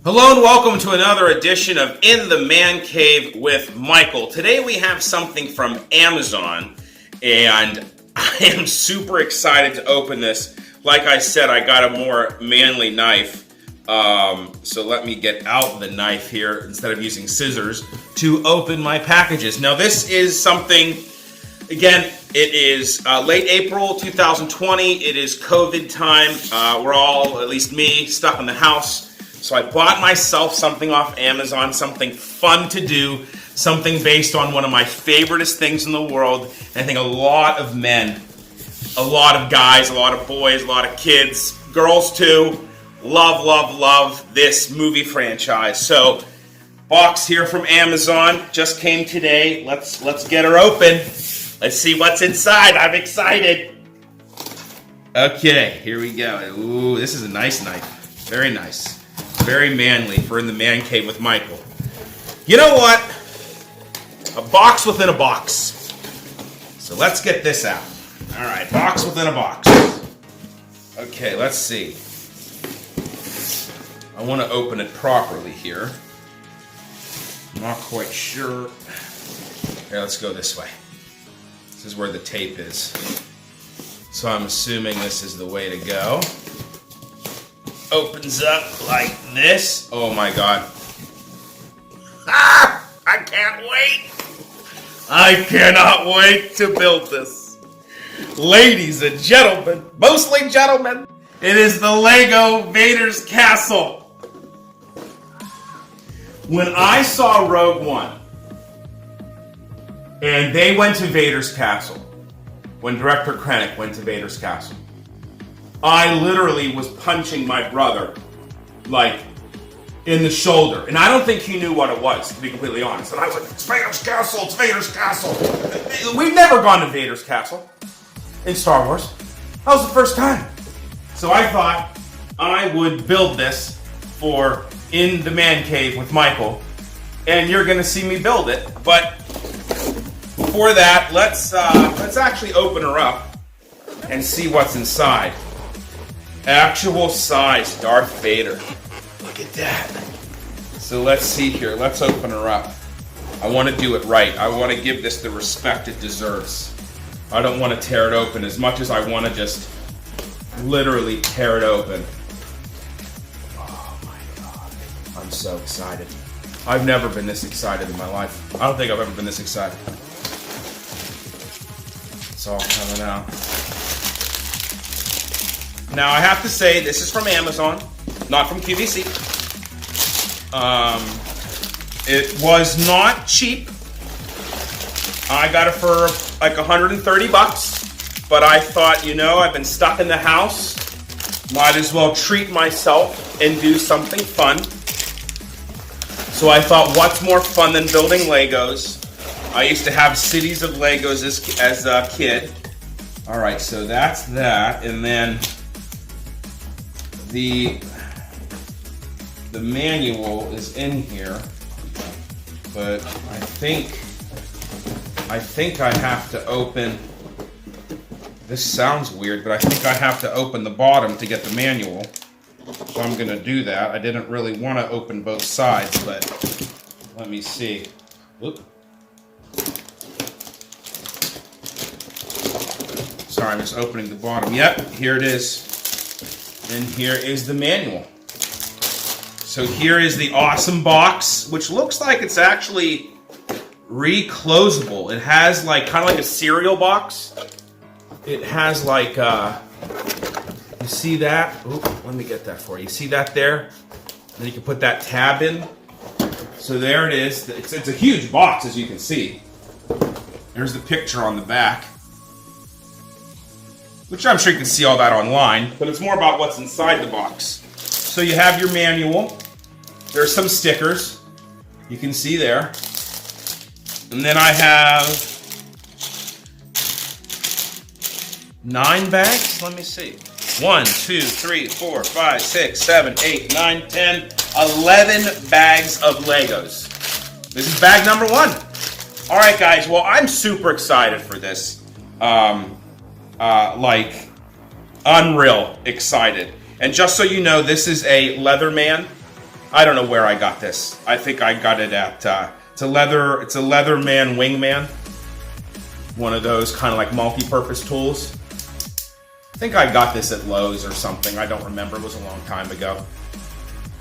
Hello and welcome to another edition of In the Man Cave with Michael. Today we have something from Amazon and I am super excited to open this. Like I said, I got a more manly knife. So let me get out the knife here instead of using scissors to open my packages. Now this is something, again, it is late April 2020. It is COVID time. We're all, at least me, stuck in the house. So I bought myself something off Amazon, something fun to do, something based on one of my favoriteest things in the world. And I think a lot of men, a lot of guys, a lot of boys, a lot of kids, girls too, love this movie franchise. So, box here from Amazon, just came today. Let's get her open. Let's see what's inside. I'm excited. Okay, here we go. Ooh, this is a nice knife. Very nice. Very manly for In the Man Cave with Michael. You know what? A box within a box. So let's get this out. All right, box within a box. Okay, let's see. I want to open it properly here. I'm not quite sure. Here, let's go this way. This is where the tape is. So I'm assuming this is the way to go. Opens up like this. Oh my God. Ah! I can't wait. I cannot wait to build this. Ladies and gentlemen, mostly gentlemen, it is the Lego Vader's Castle. When I saw Rogue One, and they went to Vader's Castle, when Director Krennic went to Vader's Castle, I literally was punching my brother, like, in the shoulder. And I don't think he knew what it was, to be completely honest. And I was like, it's Vader's Castle, it's Vader's Castle. We've never gone to Vader's Castle in Star Wars. That was the first time. So I thought I would build this for In the Man Cave with Michael. And you're going to see me build it. But before that, let's actually open her up and see what's inside. Actual size Darth Vader. Look at that. So let's see here. Let's open her up. I want to do it right. I want to give this the respect it deserves. I don't want to tear it open as much as I want to just literally tear it open. Oh my God. I'm so excited. I've never been this excited in my life. I don't think I've ever been this excited. It's all coming out. Now, I have to say, this is from Amazon, not from QVC. It was not cheap. I got it for like 130 bucks. But I thought, you know, I've been stuck in the house. Might as well treat myself and do something fun. So I thought, what's more fun than building Legos? I used to have cities of Legos as a kid. All right, so that's that. And then the manual is in here, but I think I have to open, this sounds weird, but I think I have to open the bottom to get the manual. So I'm going to do that. I didn't really want to open both sides, but let me see. Oop. Sorry, I'm just opening the bottom. Yep, here it is. And here is the manual. So here is the awesome box, which looks like it's actually reclosable. It has like kind of like a cereal box. It has like, you see that? Oop, let me get that for you. You see that there? Then you can put that tab in. So there it is. It's a huge box, as you can see. There's the picture on the back, which I'm sure you can see all that online, but it's more about what's inside the box. So you have your manual. There's some stickers. You can see there. And then I have 9 bags. Let me see. 1, 2, 3, 4, 5, 6, 7, 8, 9, 10, 11 bags of Legos. This is bag number 1. All right, guys. Well, I'm super excited for this. Like, unreal excited. And just so you know, this is a Leatherman I don't know where I got this. I think I got it at, it's a Leatherman Wingman. One of those kind of like multi-purpose tools. I think I got this at Lowe's or something. I don't remember. It was a long time ago.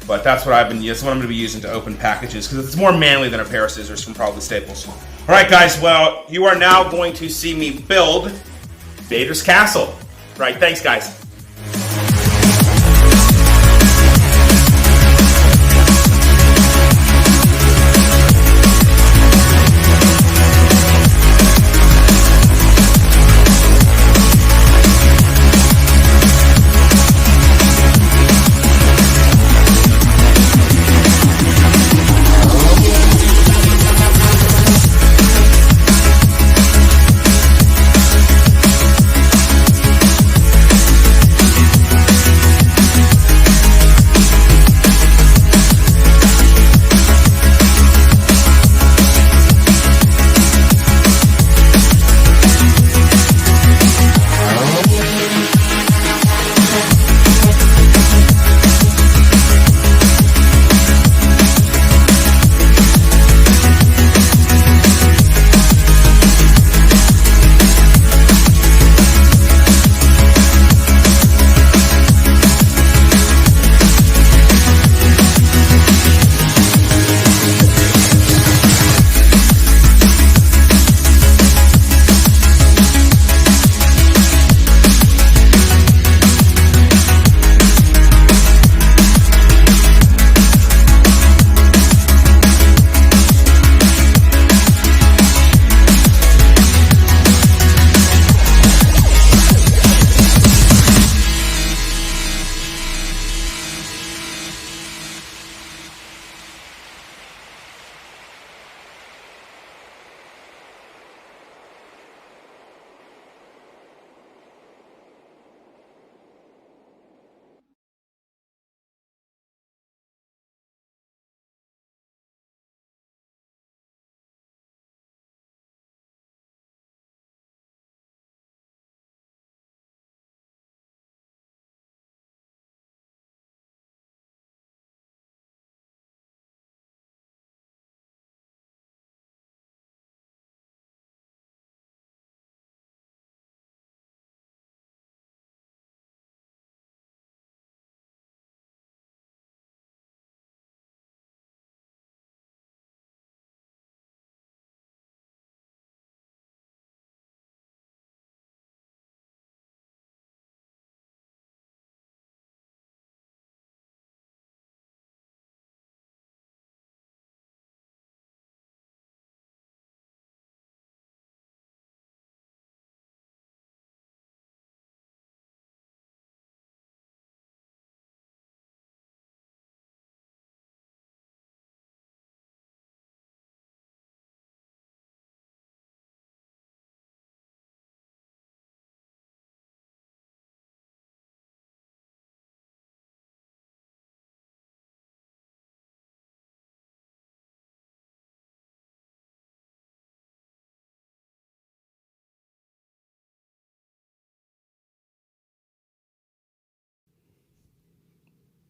But that's what I'm going to be using to open packages because it's more manly than a pair of scissors from probably Staples. All right, guys. Well, you are now going to see me build Vader's castle. All right. Thanks, guys.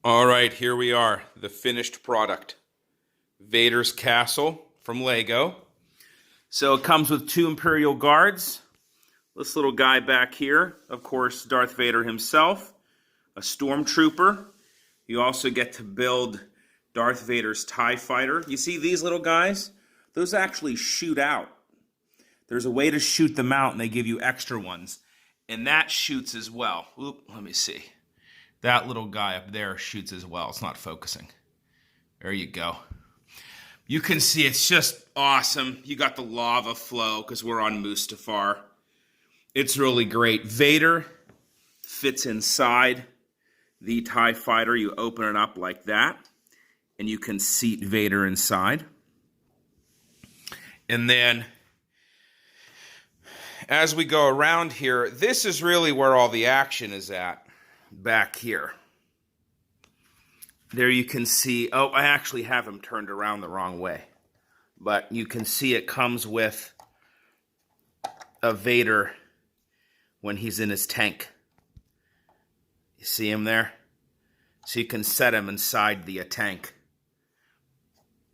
All right, here we are, the finished product. Vader's castle from Lego. So it comes with 2 Imperial Guards. This little guy back here, of course, Darth Vader himself. A Stormtrooper. You also get to build Darth Vader's TIE Fighter. You see these little guys? Those actually shoot out. There's a way to shoot them out, and they give you extra ones. And that shoots as well. Oop, let me see. That little guy up there shoots as well. It's not focusing. There you go. You can see it's just awesome. You got the lava flow because we're on Mustafar. It's really great. Vader fits inside the TIE Fighter. You open it up like that, and you can seat Vader inside. And then as we go around here, this is really where all the action is at. Back here. There you can see, oh, I actually have him turned around the wrong way. But you can see it comes with a Vader when he's in his tank. You see him there? So you can set him inside the tank.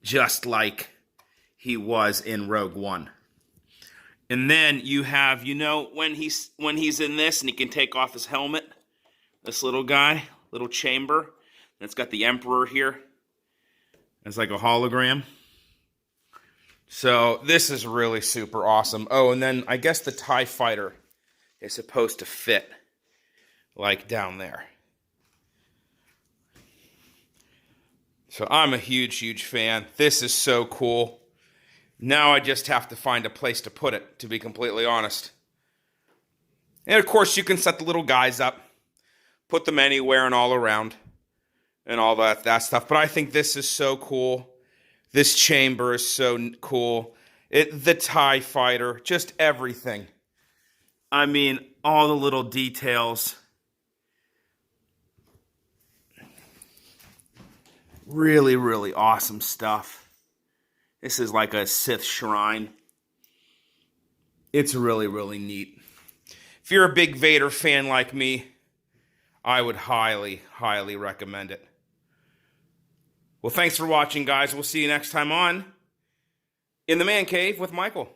just like he was in Rogue One. And then you have, when he's in this and he can take off his helmet, this little guy, little chamber, and it's got the Emperor here. It's like a hologram. So this is really super awesome. Oh, and then I guess the TIE fighter is supposed to fit like down there. So I'm a huge, huge fan. This is so cool. Now I just have to find a place to put it, to be completely honest. And of course you can set the little guys up, put them anywhere and all around, and all that stuff. But I think this is so cool. This chamber is so cool. The TIE fighter, just everything. I mean, all the little details. Really, really awesome stuff. This is like a Sith shrine. It's really, really neat. If you're a big Vader fan like me, I would highly, highly recommend it. Well, thanks for watching, guys. We'll see you next time on In the Man Cave with Michael.